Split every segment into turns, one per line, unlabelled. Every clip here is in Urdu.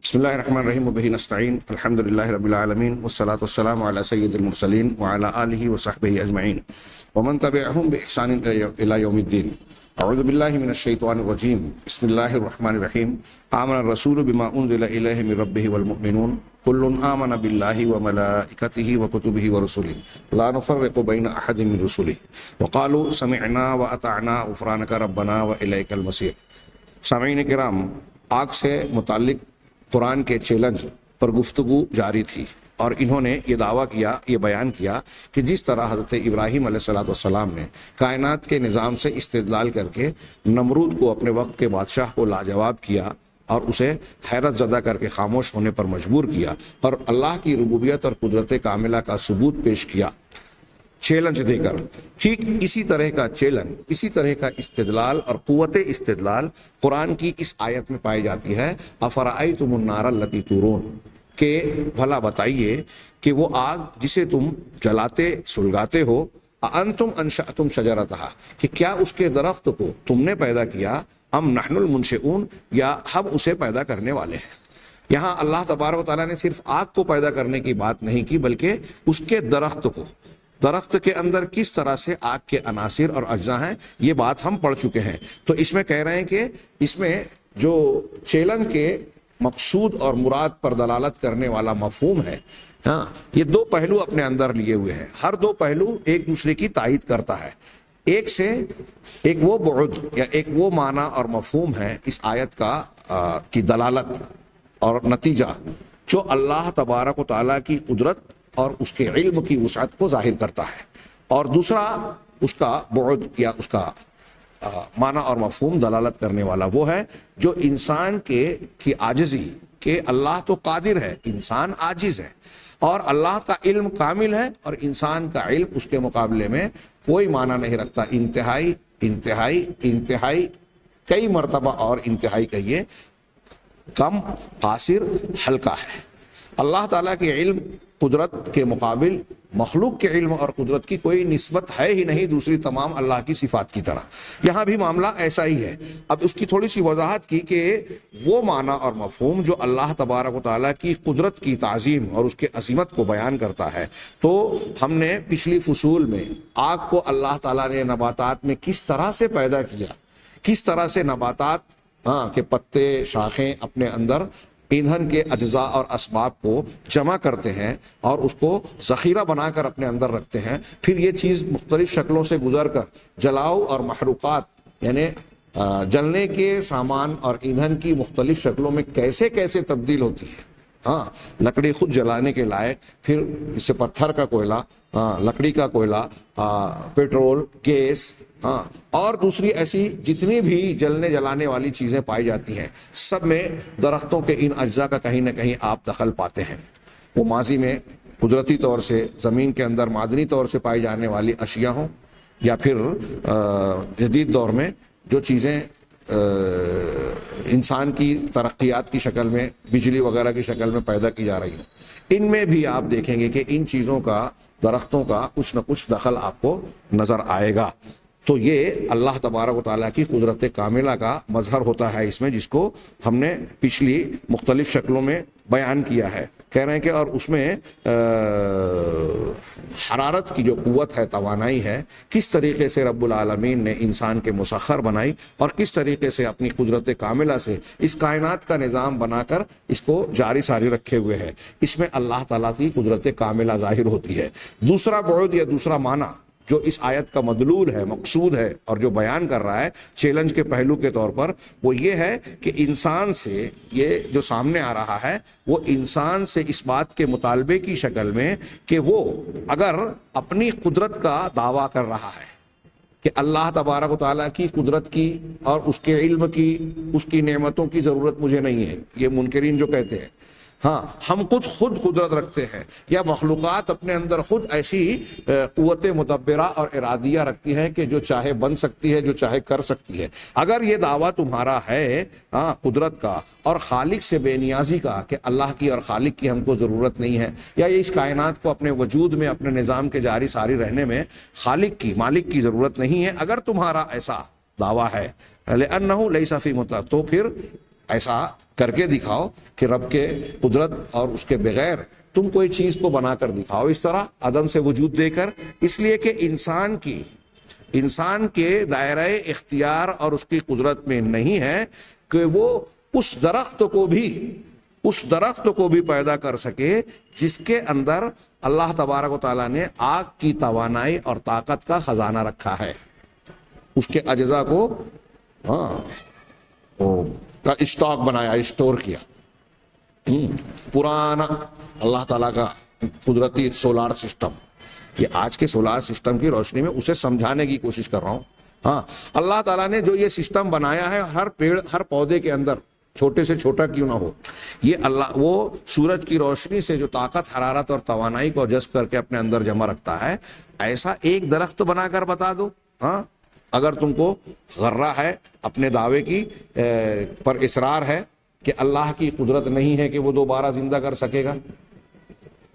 بسم الله الرحمن الرحيم وبه نستعين الحمد لله رب العالمين والصلاة والسلام على سيد المرسلين وعلى آله وصحبه أجمعين ومن تبعهم بإحسان إلى يوم الدين. أعوذ بالله من الشيطان الرجيم. بسم الله الرحمن الرحيم. آمن الرسول بما أنزل إليه من ربه والمؤمنون كل آمن بالله وملائكته وكتبه ورسله لا نفرق بين أحد من رسله وقالوا سمعنا وأطعنا غفرانك ربنا وإليك المصير. سامعین کرام، آگ سے متعلق قرآن کے چیلنج پر گفتگو جاری تھی اور انہوں نے یہ دعویٰ کیا، یہ بیان کیا کہ جس طرح حضرت ابراہیم علیہ السلام نے کائنات کے نظام سے استدلال کر کے نمرود کو اپنے وقت کے بادشاہ کو لاجواب کیا اور اسے حیرت زدہ کر کے خاموش ہونے پر مجبور کیا اور اللہ کی ربوبیت اور قدرت کاملہ کا ثبوت پیش کیا چیلنج دے کر، ٹھیک اسی طرح کا چیلنج، اسی طرح کا استدلال اور قوت استدلال قرآن کی اس آیت میں پائی جاتی ہے. افرأیتم النار التی تورون، کہ بھلا بتائیے کہ وہ آگ جسے تم جلاتے سلگاتے ہو، انتم انشأتم شجرتہا، کہ کیا اس کے درخت کو تم نے پیدا کیا، ام نحن المنشئون، یا ہم اسے پیدا کرنے والے ہیں. یہاں اللہ تبارک و تعالیٰ نے صرف آگ کو پیدا کرنے کی بات نہیں کی بلکہ اس کے درخت کو، درخت کے اندر کس طرح سے آگ کے عناصر اور اجزاء ہیں، یہ بات ہم پڑھ چکے ہیں. تو اس میں کہہ رہے ہیں کہ اس میں جو چیلنج کے مقصود اور مراد پر دلالت کرنے والا مفہوم ہے، ہاں، یہ دو پہلو اپنے اندر لیے ہوئے ہیں. ہر دو پہلو ایک دوسرے کی تائید کرتا ہے. ایک سے ایک وہ بعد یا ایک وہ معنی اور مفہوم ہے اس آیت کا کی دلالت اور نتیجہ جو اللہ تبارک و تعالیٰ کی قدرت اور اس کے علم کی وسعت کو ظاہر کرتا ہے، اور دوسرا اس کا بعد یا اس کا معنی اور مفہوم دلالت کرنے والا وہ ہے جو انسان کی عاجزی، کہ اللہ تو قادر ہے، انسان عاجز ہے، اور اللہ کا علم کامل ہے اور انسان کا علم اس کے مقابلے میں کوئی معنی نہیں رکھتا. انتہائی انتہائی انتہائی کئی مرتبہ اور انتہائی کہیے کم، قاصر، ہلکا ہے. اللہ تعالیٰ کے علم قدرت کے مقابل مخلوق کے علم اور قدرت کی کوئی نسبت ہے ہی نہیں دوسری تمام اللہ کی صفات کی طرح. یہاں بھی معاملہ ایسا ہی ہے. اب اس کی تھوڑی سی وضاحت کی کہ وہ معنی اور مفہوم جو اللہ تبارک و تعالیٰ کی قدرت کی تعظیم اور اس کے عظمت کو بیان کرتا ہے. تو ہم نے پچھلی فصول میں آگ کو اللہ تعالیٰ نے نباتات میں کس طرح سے پیدا کیا، کس طرح سے نباتات کے پتے، شاخیں اپنے اندر ایندھن کے اجزاء اور اسباب کو جمع کرتے ہیں اور اس کو ذخیرہ بنا کر اپنے اندر رکھتے ہیں، پھر یہ چیز مختلف شکلوں سے گزر کر جلاؤ اور محروقات یعنی جلنے کے سامان اور ایندھن کی مختلف شکلوں میں کیسے کیسے تبدیل ہوتی ہے. ہاں، لکڑی خود جلانے کے لائق، پھر اس سے پتھر کا کوئلہ، لکڑی کا کوئلہ، پیٹرول، گیس، ہاں، اور دوسری ایسی جتنی بھی جلنے جلانے والی چیزیں پائی جاتی ہیں، سب میں درختوں کے ان اجزاء کا کہیں نہ کہیں آپ دخل پاتے ہیں. وہ ماضی میں قدرتی طور سے زمین کے اندر معدنی طور سے پائی جانے والی اشیاء ہوں، یا پھر جدید دور میں جو چیزیں انسان کی ترقیات کی شکل میں، بجلی وغیرہ کی شکل میں پیدا کی جا رہی ہیں، ان میں بھی آپ دیکھیں گے کہ ان چیزوں کا، درختوں کا کچھ نہ کچھ دخل آپ کو نظر آئے گا. تو یہ اللہ تبارک و تعالیٰ کی قدرت کاملہ کا مظہر ہوتا ہے اس میں، جس کو ہم نے پچھلی مختلف شکلوں میں بیان کیا ہے. کہہ رہے ہیں کہ اور اس میں حرارت کی جو قوت ہے، توانائی ہے، کس طریقے سے رب العالمین نے انسان کے مسخر بنائی اور کس طریقے سے اپنی قدرت کاملہ سے اس کائنات کا نظام بنا کر اس کو جاری ساری رکھے ہوئے ہے. اس میں اللہ تعالیٰ کی قدرت کاملہ ظاہر ہوتی ہے. دوسرا بعد یا دوسرا معنی جو اس آیت کا مدلول ہے، مقصود ہے، اور جو بیان کر رہا ہے چیلنج کے پہلو کے طور پر، وہ یہ ہے کہ انسان سے یہ جو سامنے آ رہا ہے وہ انسان سے اس بات کے مطالبے کی شکل میں کہ وہ اگر اپنی قدرت کا دعویٰ کر رہا ہے کہ اللہ تبارک و تعالیٰ کی قدرت کی اور اس کے علم کی، اس کی نعمتوں کی ضرورت مجھے نہیں ہے، یہ منکرین جو کہتے ہیں، ہاں، ہم خود قدرت رکھتے ہیں، یا مخلوقات اپنے اندر خود ایسی قوت مدبرہ اور ارادیہ رکھتی ہے کہ جو چاہے بن سکتی ہے، جو چاہے کر سکتی ہے. اگر یہ دعویٰ تمہارا ہے قدرت کا اور خالق سے بے نیازی کا، کہ اللہ کی اور خالق کی ہم کو ضرورت نہیں ہے، یا یہ اس کائنات کو اپنے وجود میں، اپنے نظام کے جاری ساری رہنے میں خالق کی، مالک کی ضرورت نہیں ہے، اگر تمہارا ایسا دعویٰ ہے، لأنہ لیس فی مطلق، تو پھر ایسا کر کے دکھاؤ کہ رب کے قدرت اور اس کے بغیر تم کوئی چیز کو بنا کر دکھاؤ اس طرح عدم سے وجود دے کر. اس لیے کہ انسان کے دائرہ اختیار اور اس کی قدرت میں نہیں ہے کہ وہ اس درخت کو بھی پیدا کر سکے جس کے اندر اللہ تبارک و تعالیٰ نے آگ کی توانائی اور طاقت کا خزانہ رکھا ہے. اس کے اجزاء کو اسٹاک بنایا, اسٹور کیا. پرانا اللہ تعالیٰ کا قدرتی سولار سسٹم, یہ آج کے سولار سسٹم کی روشنی میں اسے سمجھانے کی کوشش کر رہا ہوں. ہاں, اللہ تعالیٰ نے جو یہ سسٹم بنایا ہے, ہر پیڑ ہر پودے کے اندر چھوٹے سے چھوٹا کیوں نہ ہو, یہ اللہ وہ سورج کی روشنی سے جو طاقت, حرارت اور توانائی کو جذب کر کے اپنے اندر جمع رکھتا ہے, ایسا ایک درخت بنا کر بتا دو. ہاں, اگر تم کو غرہ ہے, اپنے دعوے کی پر اصرار ہے کہ اللہ کی قدرت نہیں ہے کہ وہ دوبارہ زندہ کر سکے گا,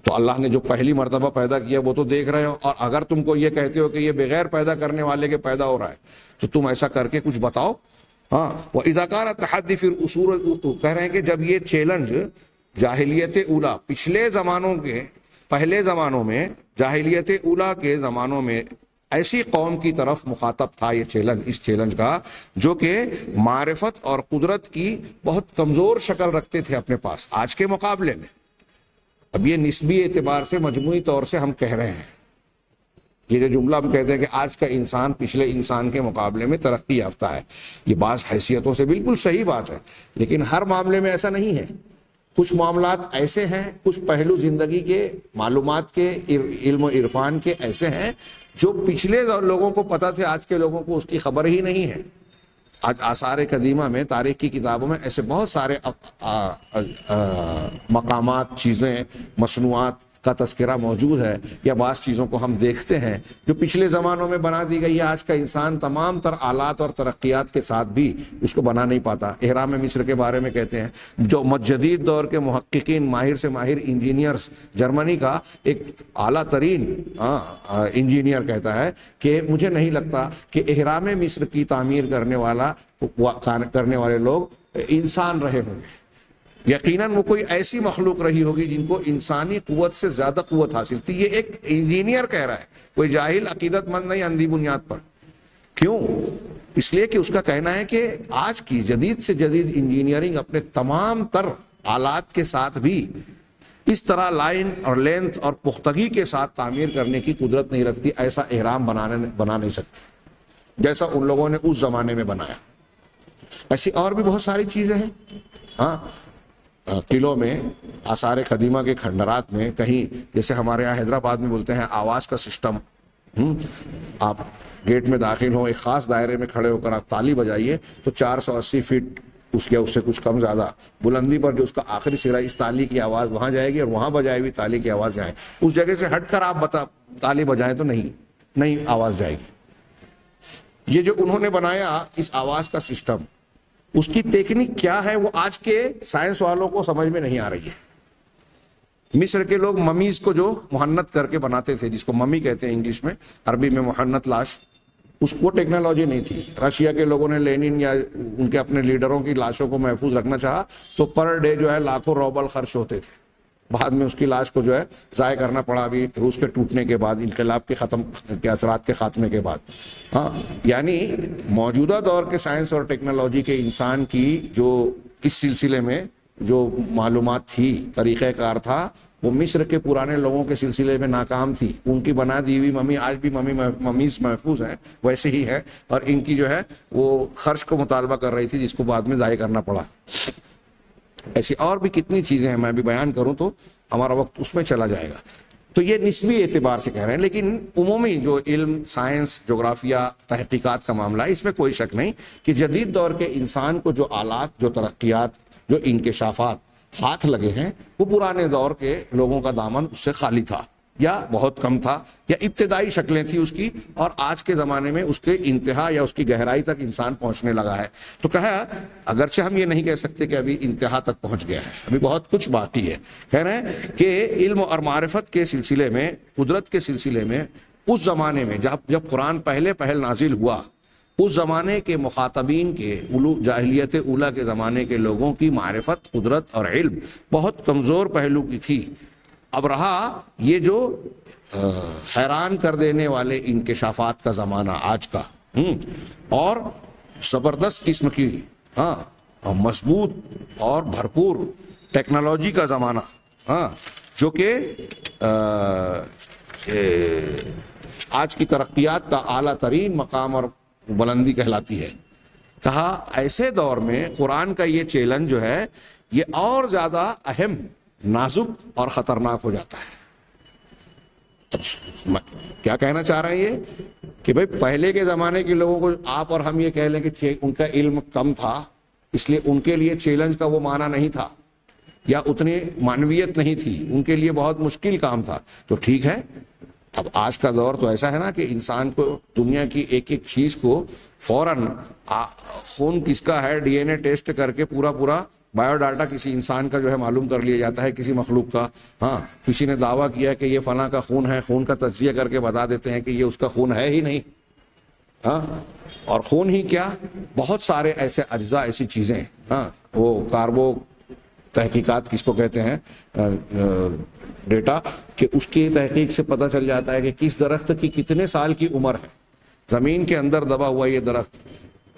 تو اللہ نے جو پہلی مرتبہ پیدا کیا وہ تو دیکھ رہے ہو, اور اگر تم کو یہ کہتے ہو کہ یہ بغیر پیدا کرنے والے کے پیدا ہو رہا ہے, تو تم ایسا کر کے کچھ بتاؤ. ہاں, وہ اذا تحدی, پھر اصول کہہ رہے ہیں کہ جب یہ چیلنج جاہلیت اولا, پہلے زمانوں میں جاہلیت اولا کے زمانوں میں ایسی قوم کی طرف مخاطب تھا یہ چیلنج, اس چیلنج کا, جو کہ معرفت اور قدرت کی بہت کمزور شکل رکھتے تھے اپنے پاس آج کے مقابلے میں. اب یہ نسبی اعتبار سے, مجموعی طور سے ہم کہہ رہے ہیں, یہ جو جملہ ہم کہتے ہیں کہ آج کا انسان پچھلے انسان کے مقابلے میں ترقی یافتہ ہے, یہ بعض حیثیتوں سے بالکل صحیح بات ہے, لیکن ہر معاملے میں ایسا نہیں ہے. کچھ معاملات ایسے ہیں, کچھ پہلو زندگی کے, معلومات کے, علم و عرفان کے ایسے ہیں جو پچھلے لوگوں کو پتہ تھے, آج کے لوگوں کو اس کی خبر ہی نہیں ہے. آج آثار قدیمہ میں, تاریخ کی کتابوں میں ایسے بہت سارے مقامات, چیزیں, مصنوعات کا تذکرہ موجود ہے, یا بعض چیزوں کو ہم دیکھتے ہیں جو پچھلے زمانوں میں بنا دی گئی ہے. آج کا انسان تمام تر آلات اور ترقیات کے ساتھ بھی اس کو بنا نہیں پاتا. اہرام مصر کے بارے میں کہتے ہیں, جو جدید دور کے محققین, ماہر سے ماہر انجینئرز, جرمنی کا ایک اعلیٰ ترین انجینئر کہتا ہے کہ مجھے نہیں لگتا کہ اہرام مصر کی تعمیر کرنے والے لوگ انسان رہے ہوں گے. یقیناً وہ کوئی ایسی مخلوق رہی ہوگی جن کو انسانی قوت سے زیادہ قوت حاصل تھی. یہ ایک انجینئر کہہ رہا ہے, کوئی جاہل عقیدت مند نہیں اندھی بنیاد پر. کیوں؟ اس لیے کہ اس کا کہنا ہے کہ آج کی جدید سے جدید انجینئرنگ اپنے تمام تر آلات کے ساتھ بھی اس طرح لائن اور لینتھ اور پختگی کے ساتھ تعمیر کرنے کی قدرت نہیں رکھتی. ایسا اہرام بنا نہیں سکتی جیسا ان لوگوں نے اس زمانے میں بنایا. ایسی اور بھی بہت ساری چیزیں ہیں. ہاں, قلعوں میں, آثار قدیمہ کے کھنڈرات میں, کہیں جیسے ہمارے یہاں حیدرآباد میں بولتے ہیں آواز کا سسٹم. آپ گیٹ میں داخل ہوں, ایک خاص دائرے میں کھڑے ہو کر آپ تالی بجائیے تو 480 فٹ اس سے کچھ کم زیادہ بلندی پر جو اس کا آخری سرا, اس تالی کی آواز وہاں جائے گی, اور وہاں بجائے ہوئی تالی کی آواز جائے. اس جگہ سے ہٹ کر آپ تالی بجائیں تو نہیں آواز جائے گی. یہ جو انہوں نے بنایا اس آواز کا سسٹم, اس کی تکنیک کیا ہے وہ آج کے سائنس والوں کو سمجھ میں نہیں آ رہی ہے. مصر کے لوگ ممیز کو جو محنت کر کے بناتے تھے, جس کو ممی کہتے ہیں انگلش میں, عربی میں محنت لاش, اس کو ٹیکنالوجی نہیں تھی. رشیا کے لوگوں نے لینن یا ان کے اپنے لیڈروں کی لاشوں کو محفوظ رکھنا چاہا تو پر ڈے جو ہے لاکھوں روبل خرچ ہوتے تھے. بعد میں اس کی لاش کو جو ہے ضائع کرنا پڑا, ابھی روس کے ٹوٹنے کے بعد, انقلاب کے اثرات کے خاتمے کے بعد. ہاں, یعنی موجودہ دور کے سائنس اور ٹیکنالوجی کے انسان کی جو اس سلسلے میں جو معلومات تھی, طریقہ کار تھا, وہ مصر کے پرانے لوگوں کے سلسلے میں ناکام تھی. ان کی بنا دی ہوئی ممی آج بھی ممیز محفوظ ہیں ویسے ہی ہے, اور ان کی جو ہے وہ خرچ کو مطالبہ کر رہی تھی جس کو بعد میں ضائع کرنا پڑا. ایسی اور بھی کتنی چیزیں ہیں, میں بھی بیان کروں تو ہمارا وقت اس میں چلا جائے گا. تو یہ نسبی اعتبار سے کہہ رہے ہیں, لیکن عمومی جو علم, سائنس, جغرافیہ, تحقیقات کا معاملہ ہے, اس میں کوئی شک نہیں کہ جدید دور کے انسان کو جو آلات, جو ترقیات, جو انکشافات ہاتھ لگے ہیں, وہ پرانے دور کے لوگوں کا دامن اس سے خالی تھا, یا بہت کم تھا, یا ابتدائی شکلیں تھیں اس کی, اور آج کے زمانے میں اس کے انتہا یا اس کی گہرائی تک انسان پہنچنے لگا ہے. تو کہا اگرچہ ہم یہ نہیں کہہ سکتے کہ ابھی انتہا تک پہنچ گیا ہے, ابھی بہت کچھ باقی ہے. کہہ رہے ہیں کہ علم اور معرفت کے سلسلے میں, قدرت کے سلسلے میں, اس زمانے میں جب قرآن پہل نازل ہوا, اس زمانے کے مخاطبین کے جاہلیت اولیٰ کے زمانے کے لوگوں کی معرفت، قدرت اور علم بہت کمزور پہلو کی تھی۔ اب رہا یہ جو حیران کر دینے والے انکشافات کا زمانہ آج کا، اور زبردست قسم کی مضبوط اور بھرپور ٹیکنالوجی کا زمانہ، جو کہ آج کی ترقیات کا اعلیٰ ترین مقام اور بلندی کہلاتی ہے۔ کہا ایسے دور میں قرآن کا یہ چیلنج جو ہے یہ اور زیادہ اہم، نازک اور خطرناک ہو جاتا ہے۔ کیا کہنا چاہ رہے ہیں یہ کہ بھئی پہلے کے زمانے کے لوگوں کو آپ اور ہم یہ کہہ لیں کہ ان کا علم کم تھا، اس لیے ان کے لیے چیلنج کا وہ معنی نہیں تھا، یا اتنی معنویت نہیں تھی، ان کے لیے بہت مشکل کام تھا، تو ٹھیک ہے۔ اب آج کا دور تو ایسا ہے نا کہ انسان کو دنیا کی ایک ایک چیز کو فوراً خون کس کا ہے ڈی این اے ٹیسٹ کر کے پورا بایو ڈاٹا کسی انسان کا جو ہے معلوم کر لیا جاتا ہے، کسی مخلوق کا۔ کسی نے دعویٰ کیا کہ یہ فلاں کا خون ہے، خون کا تجزیہ کر کے بتا دیتے ہیں کہ یہ اس کا خون ہے ہی نہیں۔ اور خون ہی کیا، بہت سارے ایسے اجزاء، ایسی چیزیں، وہ کاربو تحقیقات کس کو کہتے ہیں، ڈیٹا، کہ اس کی تحقیق سے پتہ چل جاتا ہے کہ کس درخت کی کتنے سال کی عمر ہے۔ زمین کے اندر دبا ہوا یہ درخت،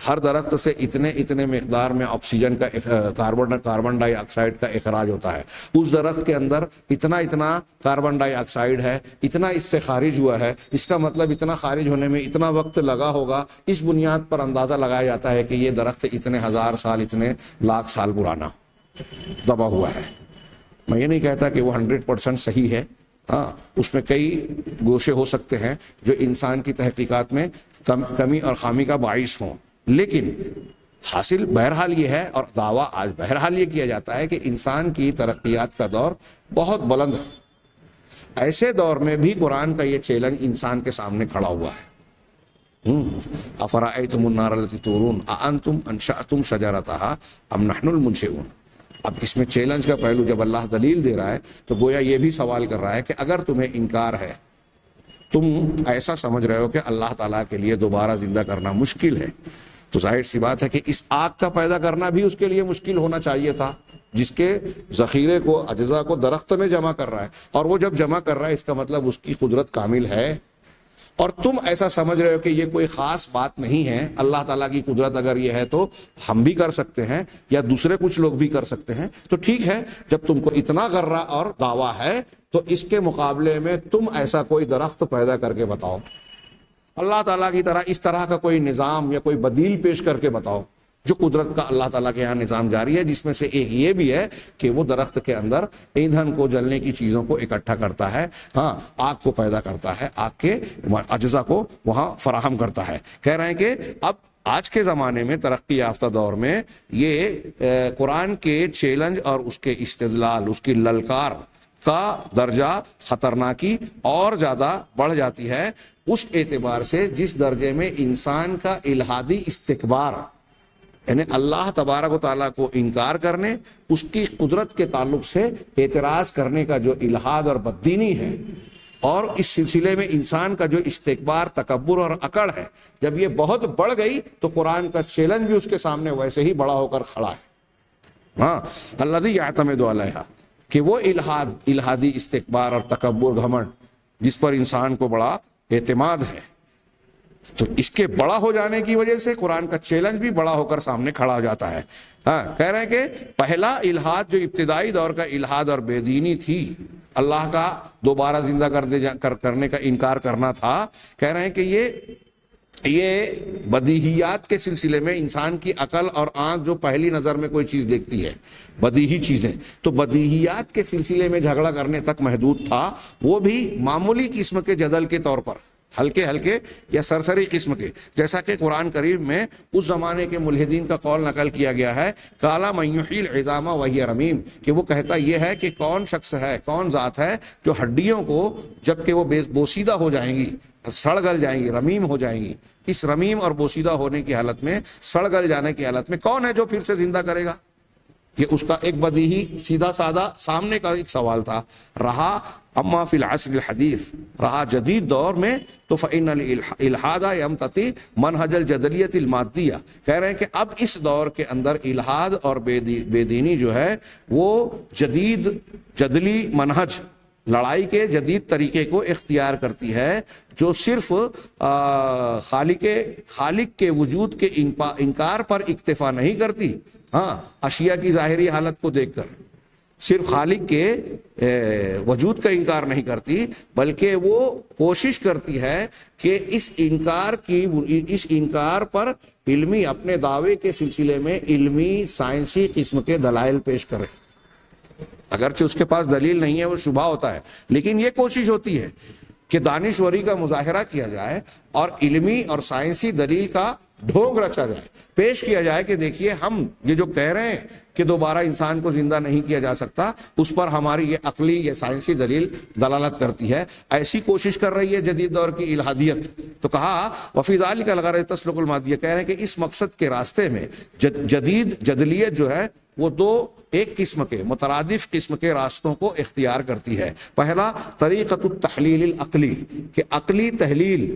ہر درخت سے اتنے مقدار میں آکسیجن کا، کاربن ڈائی آکسائڈ کا اخراج ہوتا ہے، اس درخت کے اندر اتنا کاربن ڈائی آکسائڈ ہے، اتنا اس سے خارج ہوا ہے، اس کا مطلب اتنا خارج ہونے میں اتنا وقت لگا ہوگا۔ اس بنیاد پر اندازہ لگایا جاتا ہے کہ یہ درخت اتنے ہزار سال، اتنے لاکھ سال پرانا دبا ہوا ہے۔ میں یہ نہیں کہتا کہ وہ 100% صحیح ہے، اس میں کئی گوشے ہو سکتے ہیں جو انسان کی تحقیقات میں کمی اور خامی کا باعث ہوں، لیکن حاصل بہرحال یہ ہے، اور دعویٰ آج بہرحال یہ کیا جاتا ہے کہ انسان کی ترقیات کا دور بہت بلند ہے۔ ایسے دور میں بھی قرآن کا یہ چیلنج انسان کے سامنے کھڑا ہوا ہے۔ افرأیتم النار التی تورون اانتم انشأتم شجرتها ام نحن المنشئون۔ اب اس میں چیلنج کا پہلو جب اللہ دلیل دے رہا ہے تو گویا یہ بھی سوال کر رہا ہے کہ اگر تمہیں انکار ہے، تم ایسا سمجھ رہے ہو کہ اللہ تعالیٰ کے لیے دوبارہ زندہ کرنا مشکل ہے، تو ظاہر سی بات ہے کہ اس آگ کا پیدا کرنا بھی اس کے لیے مشکل ہونا چاہیے تھا، جس کے ذخیرے کو، اجزاء کو درخت میں جمع کر رہا ہے، اور وہ جب جمع کر رہا ہے اس کا مطلب اس کی قدرت کامل ہے، اور تم ایسا سمجھ رہے ہو کہ یہ کوئی خاص بات نہیں ہے، اللہ تعالیٰ کی قدرت اگر یہ ہے تو ہم بھی کر سکتے ہیں یا دوسرے کچھ لوگ بھی کر سکتے ہیں، تو ٹھیک ہے، جب تم کو اتنا غرہ اور دعویٰ ہے تو اس کے مقابلے میں تم ایسا کوئی درخت پیدا کر کے بتاؤ، اللہ تعالیٰ کی طرح اس طرح کا کوئی نظام یا کوئی بدیل پیش کر کے بتاؤ جو قدرت کا اللہ تعالیٰ کے یہاں نظام جاری ہے، جس میں سے ایک یہ بھی ہے کہ وہ درخت کے اندر ایندھن کو، جلنے کی چیزوں کو اکٹھا کرتا ہے، آگ کو پیدا کرتا ہے، آگ کے اجزاء کو وہاں فراہم کرتا ہے۔ کہہ رہے ہیں کہ اب آج کے زمانے میں، ترقی یافتہ دور میں، یہ قرآن کے چیلنج اور اس کے استدلال، اس کی للکار کا درجہ خطرناکی اور زیادہ بڑھ جاتی ہے اس اعتبار سے جس درجے میں انسان کا الہادی استکبار، یعنی اللہ تبارک و تعالیٰ کو انکار کرنے، اس کی قدرت کے تعلق سے اعتراض کرنے کا جو الحاد اور بددینی ہے، اور اس سلسلے میں انسان کا جو استکبار، تکبر اور اکڑ ہے، جب یہ بہت بڑھ گئی تو قرآن کا چیلنج بھی اس کے سامنے ویسے ہی بڑا ہو کر کھڑا ہے۔ الذی یعتمد علیہا، کہ وہ الہادی استکبار اور تکبر، گھمنڈ، جس پر انسان کو بڑا اعتماد ہے، تو اس کے بڑا ہو جانے کی وجہ سے قرآن کا چیلنج بھی بڑا ہو کر سامنے کھڑا ہو جاتا ہے۔ کہہ رہے ہیں کہ پہلا الہاد جو ابتدائی دور کا الہاد اور بے دینی تھی، اللہ کا دوبارہ زندہ کرنے کا انکار کرنا تھا، کہہ رہے ہیں کہ یہ بدیہیات کے سلسلے میں انسان کی عقل اور آنکھ جو پہلی نظر میں کوئی چیز دیکھتی ہے، بدیہی چیزیں، تو بدیہیات کے سلسلے میں جھگڑا کرنے تک محدود تھا، وہ بھی معمولی قسم کے جدل کے طور پر، ہلکے یا سرسری قسم کے، جیسا کہ قرآن کریم میں اس زمانے کے ملحدین کا قول نقل کیا گیا ہے، قال من یحیی العظام وہی رمیم، کہ وہ کہتا یہ ہے کہ کون شخص ہے، کون ذات ہے جو ہڈیوں کو جب کہ وہ بوسیدہ ہو جائیں گی، سڑ گل جائیں گی، رمیم ہو جائیں گی، اس رمیم اور بوسیدہ ہونے کی حالت میں، سڑ گل جانے کی حالت میں کون ہے جو پھر سے زندہ کرے گا؟ یہ اس کا ایک بدیہی سیدھا سادہ سامنے کا ایک سوال تھا. رہا اما فی العصر الحدیث، رہا جدید دور میں تو فإن الالحاد یمتطی منہج الجدلیت المادیہ، کہہ رہے ہیں کہ اب اس دور کے اندر الحاد اور بے دینی جو ہے وہ جدید جدلی منہج، لڑائی کے جدید طریقے کو اختیار کرتی ہے، جو صرف خالق کے وجود کے انکار پر اکتفا نہیں کرتی، ہاں اشیاء کی ظاہری حالت کو دیکھ کر صرف خالق کے وجود کا انکار نہیں کرتی، بلکہ وہ کوشش کرتی ہے کہ اس انکار پر علمی اپنے دعوے کے سلسلے میں علمی سائنسی قسم کے دلائل پیش کرے. اگرچہ اس کے پاس دلیل نہیں ہے، وہ شبہ ہوتا ہے، لیکن یہ کوشش ہوتی ہے کہ دانشوری کا مظاہرہ کیا جائے اور علمی اور سائنسی دلیل کا ڈھونگ رچا جائے، پیش کیا جائے کہ دیکھیے ہم یہ جو کہہ رہے ہیں کہ دوبارہ انسان کو زندہ نہیں کیا جا سکتا، اس پر ہماری یہ عقلی یہ سائنسی دلیل دلالت کرتی ہے. ایسی کوشش کر رہی ہے جدید دور کی الہادیت. تو کہا وفی ذالک الغرض تسلق المادیہ، کہہ رہے ہیں کہ اس مقصد کے راستے میں جدید جدلیت جو ہے وہ ایک قسم کے مترادف قسم کے راستوں کو اختیار کرتی ہے. پہلا طریقۃ التحلیل العقلی، کہ عقلی تحلیل،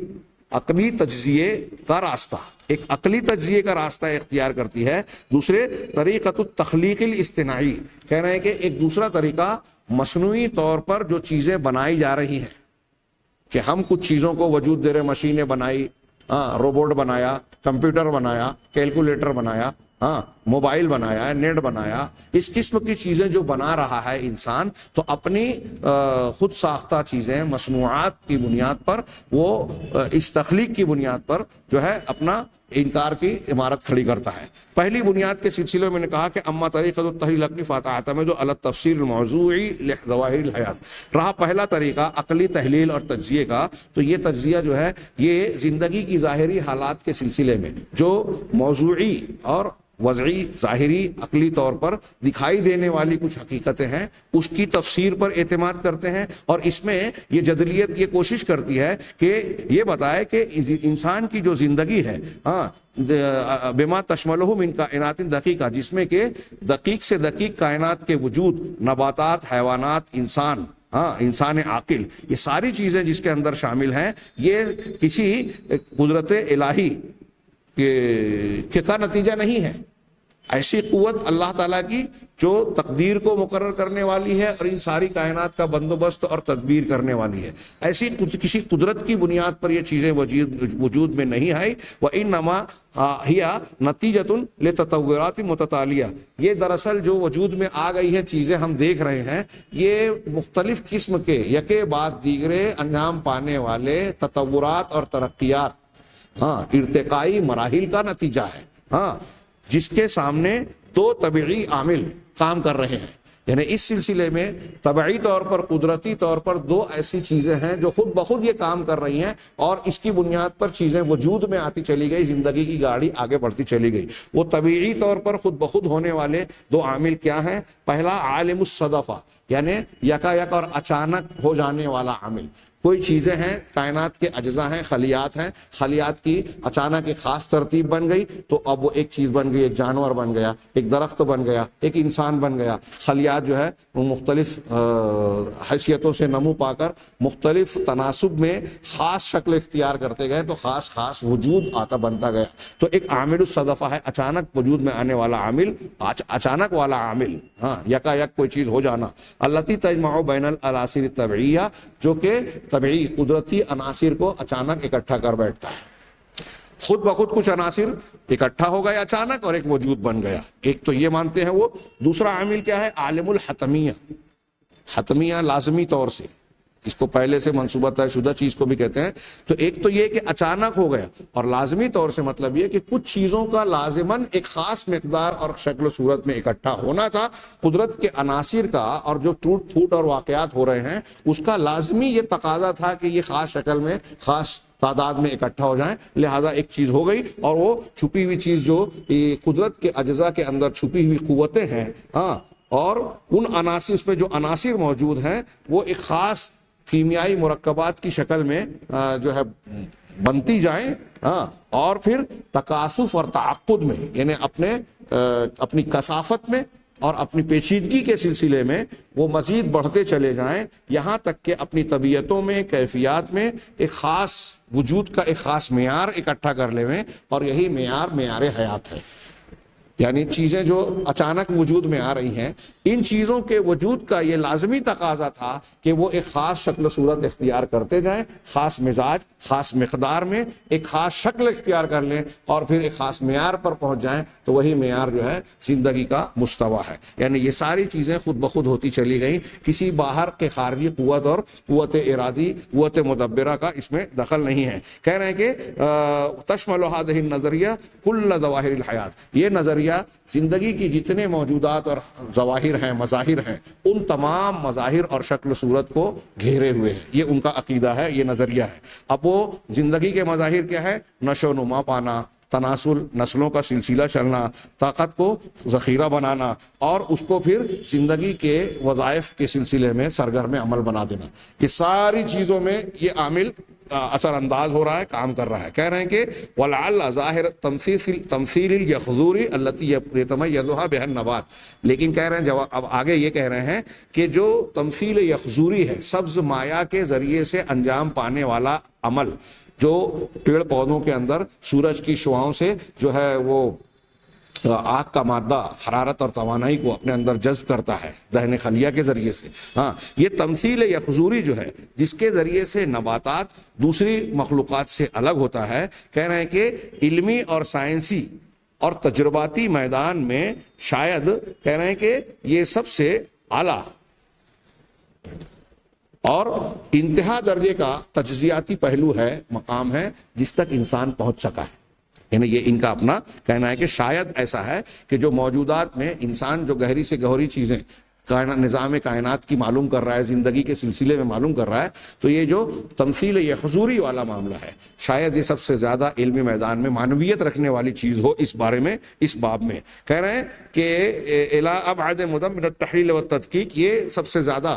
عقلی تجزیے کا راستہ، ایک عقلی تجزیے کا راستہ اختیار کرتی ہے. دوسرے طریقۃ التخلیق الاصطناعی، کہہ رہے ہیں کہ ایک دوسرا طریقہ مصنوعی طور پر جو چیزیں بنائی جا رہی ہیں، کہ ہم کچھ چیزوں کو وجود دے رہے، مشینیں بنائی، روبوٹ بنایا، کمپیوٹر بنایا، کیلکولیٹر بنایا، موبائل بنایا، نیٹ بنایا، اس قسم کی چیزیں جو بنا رہا ہے انسان، تو اپنی خود ساختہ چیزیں مصنوعات کی بنیاد پر، وہ اس تخلیق کی بنیاد پر جو ہے اپنا انکار کی عمارت کھڑی کرتا ہے. پہلی بنیاد کے سلسلے میں نے کہا کہ اما طریقۃ التحلیل العقلی فتعتمد علی التفسیر الموضوعی لظواہر الحیات. رہا پہلا طریقہ عقلی تحلیل اور تجزیے کا، تو یہ تجزیہ جو ہے یہ زندگی کی ظاہری حالات کے سلسلے میں جو موضوعی اور وضعی ظاہری عقلی طور پر دکھائی دینے والی کچھ حقیقتیں ہیں، اس کی تفسیر پر اعتماد کرتے ہیں. اور اس میں یہ جدلیت یہ کوشش کرتی ہے کہ یہ بتائے کہ انسان کی جو زندگی ہے، بما تشملہ من کائنات دقیقہ، جس میں کہ دقیق سے دقیق کائنات کے وجود، نباتات، حیوانات، انسان عاقل، یہ ساری چیزیں جس کے اندر شامل ہیں، یہ کسی قدرت الہی کا نتیجہ نہیں ہے. ایسی قوت اللہ تعالیٰ کی جو تقدیر کو مقرر کرنے والی ہے اور ان ساری کائنات کا بندوبست اور تدبیر کرنے والی ہے، ایسی کسی قدرت کی بنیاد پر یہ چیزیں وجود میں نہیں آئی. وَإِنَّمَا هِيَ نَتِيجَةٌ لِتَطَوُّرَاتٍ مُتَتَالِيَةٍ، یہ دراصل جو وجود میں آ گئی ہے چیزیں ہم دیکھ رہے ہیں، یہ مختلف قسم کے یکے بعد دیگرے انجام پانے والے تطورات اور ترقیات، ارتقائی مراحل کا نتیجہ ہے، جس کے سامنے دو طبعی عامل کام کر رہے ہیں. یعنی اس سلسلے میں طبعی طور پر، قدرتی طور پر دو ایسی چیزیں ہیں جو خود بخود یہ کام کر رہی ہیں، اور اس کی بنیاد پر چیزیں وجود میں آتی چلی گئی، زندگی کی گاڑی آگے بڑھتی چلی گئی. وہ طبعی طور پر خود بخود ہونے والے دو عامل کیا ہیں؟ پہلا عالم الصدفہ، یعنی یکا یک اور اچانک ہو جانے والا عامل. کوئی چیزیں ہیں، کائنات کے اجزاء ہیں، خلیات ہیں، خلیات کی اچانک ایک خاص ترتیب بن گئی تو اب وہ ایک چیز بن گئی، ایک جانور بن گیا، ایک درخت بن گیا، ایک انسان بن گیا. خلیات جو ہے وہ مختلف حیثیتوں سے نمو پا کر مختلف تناسب میں خاص شکل اختیار کرتے گئے تو خاص وجود آتا بنتا گیا. تو ایک عامل الصدفہ ہے، اچانک وجود میں آنے والا عامل، اچانک والا عامل، یکا یک کوئی چیز ہو جانا. التی تجمع بین العناصر الطبیعیہ، جو کہ طبعی قدرتی عناصر کو اچانک اکٹھا کر بیٹھتا ہے. خود بخود کچھ عناصر اکٹھا ہو گئے اچانک اور ایک وجود بن گیا. ایک تو یہ مانتے ہیں وہ. دوسرا عامل کیا ہے؟ عالم الحتمیہ. حتمیہ لازمی طور سے، اس کو پہلے سے منصوبہ طے شدہ چیز کو بھی کہتے ہیں. تو ایک تو یہ کہ اچانک ہو گیا، اور لازمی طور سے مطلب یہ کہ کچھ چیزوں کا لازماً ایک خاص مقدار اور شکل و صورت میں اکٹھا ہونا تھا. قدرت کے عناصر کا اور جو ٹوٹ پھوٹ اور واقعات ہو رہے ہیں اس کا لازمی یہ تقاضا تھا کہ یہ خاص شکل میں، خاص تعداد میں اکٹھا ہو جائیں. لہذا ایک چیز ہو گئی، اور وہ چھپی ہوئی چیز جو قدرت کے اجزاء کے اندر چھپی ہوئی قوتیں ہیں، اور ان عناصر، اس میں جو عناصر موجود ہیں وہ ایک خاص کیمیائی مرکبات کی شکل میں جو ہے بنتی جائیں، اور پھر تکاثف اور تعاقد میں، یعنی اپنی کثافت میں اور اپنی پیچیدگی کے سلسلے میں وہ مزید بڑھتے چلے جائیں، یہاں تک کہ اپنی طبیعتوں میں، کیفیات میں ایک خاص وجود کا ایک خاص معیار اکٹھا کر لیں، اور یہی معیار حیات ہے۔ یعنی چیزیں جو اچانک وجود میں آ رہی ہیں، ان چیزوں کے وجود کا یہ لازمی تقاضا تھا کہ وہ ایک خاص شکل و صورت اختیار کرتے جائیں، خاص مزاج، خاص مقدار میں ایک خاص شکل اختیار کر لیں، اور پھر ایک خاص معیار پر پہنچ جائیں، تو وہی معیار جو ہے زندگی کا مستویٰ ہے۔ یعنی یہ ساری چیزیں خود بخود ہوتی چلی گئیں، کسی باہر کے خارجی قوت اور قوت ارادی، قوت مدبرہ کا اس میں دخل نہیں ہے۔ کہہ رہے ہیں کہ تشمل هذه النظریہ کل ظواہر الحیات، یہ نظریہ زندگی کی جتنے موجودات اور ظواہر ہیں، مظاہر ہیں، ان تمام مظاہر اور شکل صورت کو گھیرے ہوئے ہے۔ یہ ان کا عقیدہ ہے، یہ نظریہ ہے۔ اب وہ زندگی کے مظاہر کیا ہے؟ نشو و نما پانا، تناسل، نسلوں کا سلسلہ چلنا، طاقت کو ذخیرہ بنانا، اور اس کو پھر زندگی کے وظائف کے سلسلے میں سرگرم عمل بنا دینا، یہ ساری چیزوں میں یہ عامل اثر انداز ہو رہا ہے، کام کر رہا ہے۔ کہہ رہے ہیں کہ وَلَعَلَّ ظَاهِرَ تَمْثِيلِ الْيَخْضُورِ الَّتِي يَتَمَيَّزُهَا بِهَا النَّبَاتُ، لیکن کہہ رہے ہیں اب آگے یہ کہہ رہے ہیں کہ جو تمثیل یخضوری ہے، سبز مایا کے ذریعے سے انجام پانے والا عمل، جو پیڑ پودوں کے اندر سورج کی شعاؤں سے جو ہے وہ آگ کا مادہ حرارت اور توانائی کو اپنے اندر جذب کرتا ہے دہن خلیہ کے ذریعے سے، ہاں، یہ تمثیل یخضوری جو ہے جس کے ذریعے سے نباتات دوسری مخلوقات سے الگ ہوتا ہے، کہہ رہے ہیں کہ علمی اور سائنسی اور تجرباتی میدان میں شاید کہہ رہے ہیں کہ یہ سب سے اعلیٰ اور انتہا درجے کا تجزیاتی پہلو ہے، مقام ہے جس تک انسان پہنچ سکا ہے۔ یعنی یہ ان کا اپنا کہنا ہے کہ شاید ایسا ہے کہ جو موجودات میں انسان جو گہری سے گہری چیزیں نظام کائنات کی معلوم کر رہا ہے، زندگی کے سلسلے میں معلوم کر رہا ہے، تو یہ جو تمثیل یخضوری والا معاملہ ہے، شاید یہ سب سے زیادہ علمی میدان میں معنویت رکھنے والی چیز ہو اس بارے میں، اس باب میں۔ کہہ رہے ہیں کہ الی ابعد مدى من التحلیل والتدقیق، یہ سب سے زیادہ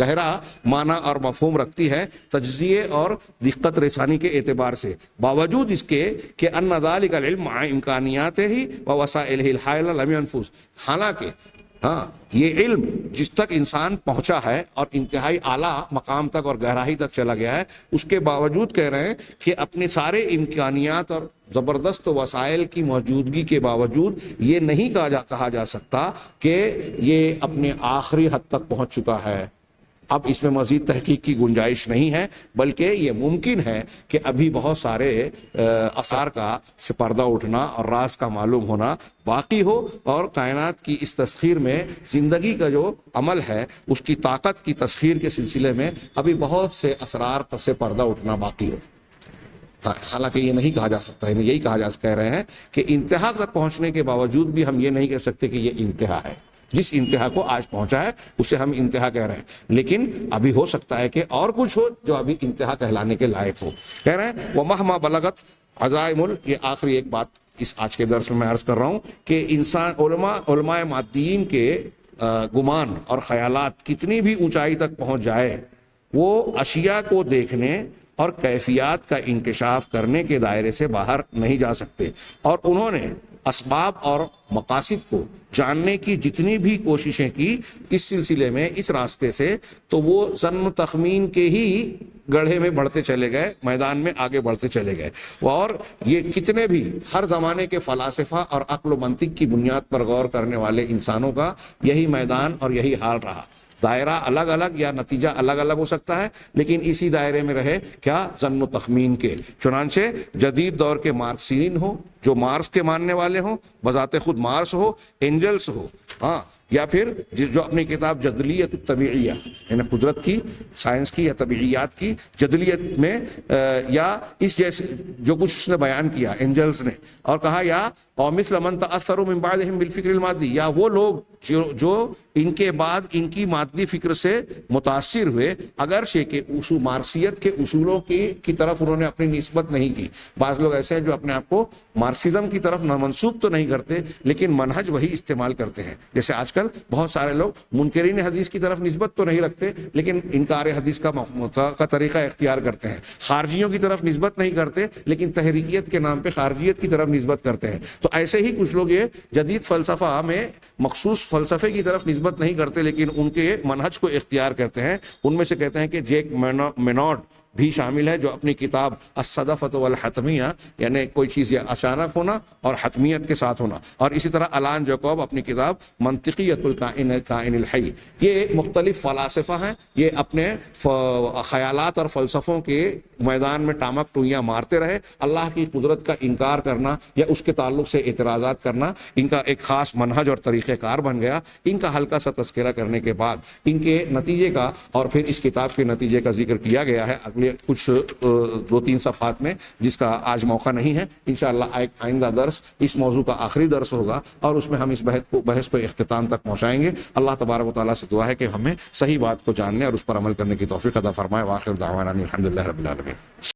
گہرا معنی اور مفہوم رکھتی ہے تجزیے اور دقت رسانی کے اعتبار سے، باوجود اس کے کہ ان ذلك العلم مع امکانیاته ووسائله الحائلة لم ينفذ، حالانکہ ہاں یہ علم جس تک انسان پہنچا ہے اور انتہائی اعلیٰ مقام تک اور گہرائی تک چلا گیا ہے، اس کے باوجود کہہ رہے ہیں کہ اپنے سارے امکانیات اور زبردست وسائل کی موجودگی کے باوجود یہ نہیں کہا جا سکتا کہ یہ اپنے آخری حد تک پہنچ چکا ہے، اب اس میں مزید تحقیق کی گنجائش نہیں ہے، بلکہ یہ ممکن ہے کہ ابھی بہت سارے آثار کا سے پردہ اٹھنا اور راز کا معلوم ہونا باقی ہو، اور کائنات کی اس تسخیر میں زندگی کا جو عمل ہے اس کی طاقت کی تسخیر کے سلسلے میں ابھی بہت سے اسرار سے پردہ اٹھنا باقی ہو۔ حالانکہ یہ نہیں کہا جا سکتا ہے، یہی کہہ رہے ہیں کہ انتہا تک پہنچنے کے باوجود بھی ہم یہ نہیں کہہ سکتے کہ یہ انتہا ہے، جس انتہا کو آج پہنچا ہے اسے ہم انتہا کہہ رہے ہیں، لیکن ابھی ہو سکتا ہے کہ اور کچھ ہو جو ابھی انتہا کہلانے کے لائق ہو۔ کہہ رہے ہیں وَمَهْمَا بَلَغَتْ عَزَائِمُ، یہ آخری ایک بات اس آج کے درس میں عرض کر رہا ہوں کہ انسان علماء مادیین کے گمان اور خیالات کتنی بھی اونچائی تک پہنچ جائے، وہ اشیاء کو دیکھنے اور کیفیات کا انکشاف کرنے کے دائرے سے باہر نہیں جا سکتے، اور انہوں نے اسباب اور مقاصد کو جاننے کی جتنی بھی کوششیں کی اس سلسلے میں، اس راستے سے، تو وہ ظن و تخمین کے ہی گڑھے میں بڑھتے چلے گئے، میدان میں آگے بڑھتے چلے گئے، اور یہ کتنے بھی ہر زمانے کے فلاسفہ اور عقل و منطق کی بنیاد پر غور کرنے والے انسانوں کا یہی میدان اور یہی حال رہا۔ دائرہ الگ الگ یا نتیجہ الگ الگ ہو سکتا ہے، لیکن اسی دائرے میں رہے کیا؟ ظن و تخمین کے۔ چنانچہ جدید دور کے مارکسین ہو، جو مارکس کے ماننے والے ہوں، بذات خود مارکس ہو، اینجلس ہو، ہاں، یا پھر جو اپنی کتاب جدلیت الطبیعیہ، یعنی قدرت کی، سائنس کی یا طبیعیات کی جدلیت میں، یا اس جیسے جو کچھ اس نے بیان کیا اینجلس نے، اور کہا یا مثل من تأثر من بعدهم بالفکر المادی، یا وہ لوگ جو ان کے بعد ان کی مادی فکر سے متاثر ہوئے، اگرچہ کہ مارکسیت کے اصولوں کی طرف انہوں نے اپنی نسبت نہیں کی۔ بعض لوگ ایسے ہیں جو اپنے آپ کو مارکسزم کی طرف منسوب تو نہیں کرتے لیکن منہج وہی استعمال کرتے ہیں، جیسے آج کل بہت سارے لوگ منکرین حدیث کی طرف نسبت تو نہیں رکھتے لیکن انکار حدیث کا طریقہ اختیار کرتے ہیں، خارجیوں کی طرف نسبت نہیں کرتے لیکن تحریکیت کے نام پہ خارجیت کی طرف نسبت کرتے ہیں۔ تو ایسے ہی کچھ لوگ یہ جدید فلسفہ میں مخصوص فلسفے کی طرف نسبت نہیں کرتے لیکن ان کے منہج کو اختیار کرتے ہیں۔ ان میں سے کہتے ہیں کہ جیک مینارڈ بھی شامل ہے، جو اپنی کتاب الصدفۃ والحتمیہ، یعنی کوئی چیز یہ اچانک ہونا اور حتمیت کے ساتھ ہونا، اور اسی طرح الان جیکوب اپنی کتاب منطقیت الکائن الحی، یہ مختلف فلاسفہ ہیں، یہ اپنے خیالات اور فلسفوں کے میدان میں ٹامک ٹوئیاں مارتے رہے۔ اللہ کی قدرت کا انکار کرنا یا اس کے تعلق سے اعتراضات کرنا ان کا ایک خاص منہج اور طریقہ کار بن گیا۔ ان کا ہلکا سا تذکرہ کرنے کے بعد ان کے نتیجے کا اور پھر اس کتاب کے نتیجے کا ذکر کیا گیا ہے اگلے کچھ 2-3 صفحات میں، جس کا آج موقع نہیں ہے۔ انشاءاللہ آئندہ درس اس موضوع کا آخری درس ہوگا اور اس میں ہم اس بحث کو اختتام تک پہنچائیں گے۔ اللہ تبارک و تعالیٰ سے دعا ہے کہ ہمیں صحیح بات کو جاننے اور اس پر عمل کرنے کی توفیق عطا فرمائے۔ وآخر دعوانا الحمدللہ رب العالمین۔